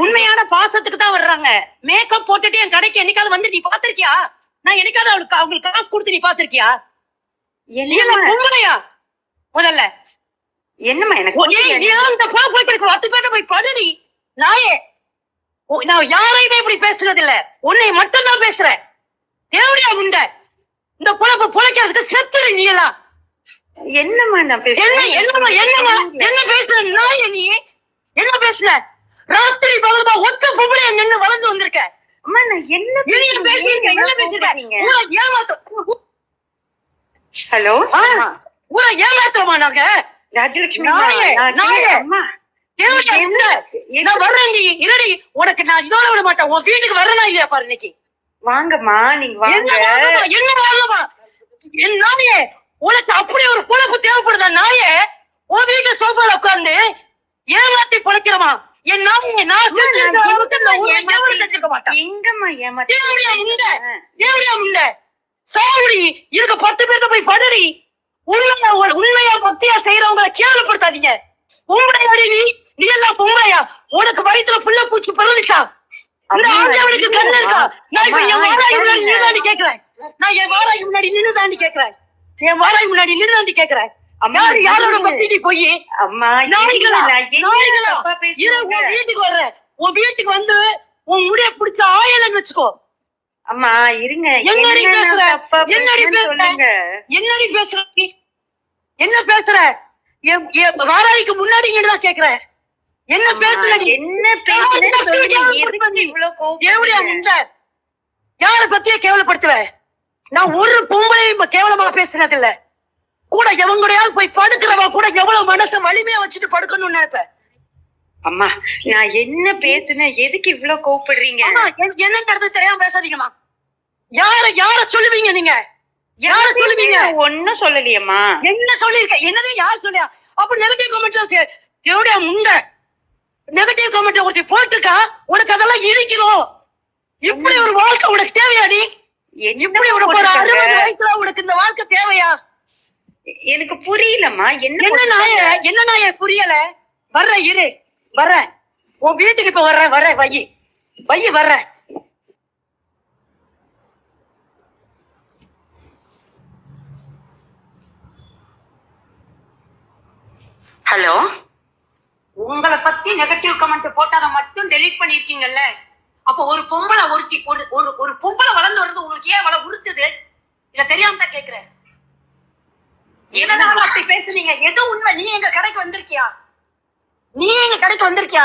உண்மையான பாசத்துக்கு தான் வர்றாங்க. மேக்கப் போட்டுட்டு என் கடைக்கு என்னைக்காவது வந்து நீ பாத்திருக்கியா? நான் என்னைக்காவது அவங்களுக்கு காசு கொடுத்து நீ பாத்திருக்கியா? பொம்பளையா முதல்ல என்னம்மா எனக்கு போய் படுடி நாயே. நான் யாரையுமே இப்படி பேசுறது இல்ல, உன்னை மட்டும் தான் பேசுறேன். தேவடியா முண்ட இந்த பொழப்ப பொழைக்கிறதுக்கு செத்துரு நீ எல்லாம். என்னம்மா நான் பேசுறேன்? என்ன பேசுற நாய நீ? என்ன பேசுற? ராத்திரி பகலமா ஒத்த பொம்பளையா நின்னு வளர்ந்து வந்திருக்க. அம்மா நான் என்ன பேசிருக்கேன்? ஹலோ ஊரை ஏமாத்துறோமா நாங்க? ராஜலட்சுமி நான் வர்றேன், நீ இருடி. உனக்கு நான் இதோட விட மாட்டேன். உன் வீட்டுக்கு வரனா இல்லையா பாரு இன்னைக்கு. வாங்கம்மா நீங்க வாங்க. என்ன வாங்கம்மா? என் நாயே, உனக்கு அப்படி ஒரு பொழப்பு தேவைப்படுதா நாயே? உன் வீட்டுல சோஃபால உட்கார்ந்து ஏமாத்தி பொழைக்கிறமா? என் நாயே, நான் செஞ்சிருக்க மாட்டேன். எங்கம்மா ஏமாத்த சாவுடி. இருக்க 10 பேர்த்த போய் படுடி. உண்மையா பக்தியா செய்யறவங்களை கேவலப்படுத்தாதீங்க. பொம்பளையாடி நீ எல்லாம் பொம்பளையா? உனக்கு வயிற்றுல புள்ள பூச்சி பரவிச்சா? அந்த ஆண்டவனுக்கு கண்ணு இருக்கா? நான் இப்ப என் வாராய் முன்னாடி நின்னுதாண்டி கேட்கிறேன். என் வாராய் முன்னாடி நின்னுதாண்டி கேட்கிறேன். யாரோட பத்திக்கு போய் வீட்டுக்கு வர்ற, உன் வீட்டுக்கு வந்து உன் முடிய பிடிச்ச ஆயலன்னு வச்சுக்கோ. அம்மா இருங்க. என்னடி பேசுற? என்ன பேசுற? வாராய்க்கு முன்னாடி தான் கேக்குறேன். என்ன பேசுற? யார பத்திய கேவலப்படுத்துவ? நான் ஒரு பொம்பளையும் கேவலமா பேசுனது இல்ல. கூட எவங்கடையாவது போய் படுக்கிறவா கூட எவ்வளவு மனசு வலிமையா வச்சுட்டு படுக்கணும்னு நினைப்பேன். அம்மா நான் என்ன பேசுனேன்? எதுக்கு இவ்வளவு கோவப்படுறீங்க? என்ன நடந்து தெரியாம பேசாதீங்கம்மா. யார சொல்லுவீங்க நீங்க? யார சொல்லுவீங்க? ஒன்னும் சொல்லலையம்மா. என்ன சொல்லிருக்க? என்னதையும் யார் சொல்லியா? அப்ப நெகட்டிவ் கமெண்ட்ஸ் தேவடியா முண்ட நெகட்டிவ் கமெண்ட் ஒருத்தி போட்டுக்கா. உனக்கு அதெல்லாம் இடிக்கணும். இப்படி ஒரு வாழ்க்கை உனக்கு தேவையாடி? இப்படி ஒரு 60 வயசுல உனக்கு இந்த வாழ்க்கை தேவையா? எனக்கு புரியலம்மா. என்ன நாய புரியல? வர்றேன் இரு, வர்றேன். உன் வீட்டுக்கு இப்ப வர்றேன். வையி வர்றேன். ஹலோ, உங்களை பத்தி நெகட்டிவ் கமெண்ட் போட்டதை மட்டும் டெலீட் பண்ணிருக்கீங்கல்ல. அப்ப ஒரு பொம்பளை ஒரு பொம்பளை வளர்ந்து வருது, உங்களுக்கு ஏன் வள உறுத்துது? இத தெரியாம தான் கேக்குறேன். எதனால அப்படி பேசுறீங்க? எது உண்மை? நீ எங்க கடைக்கு வந்திருக்கியா?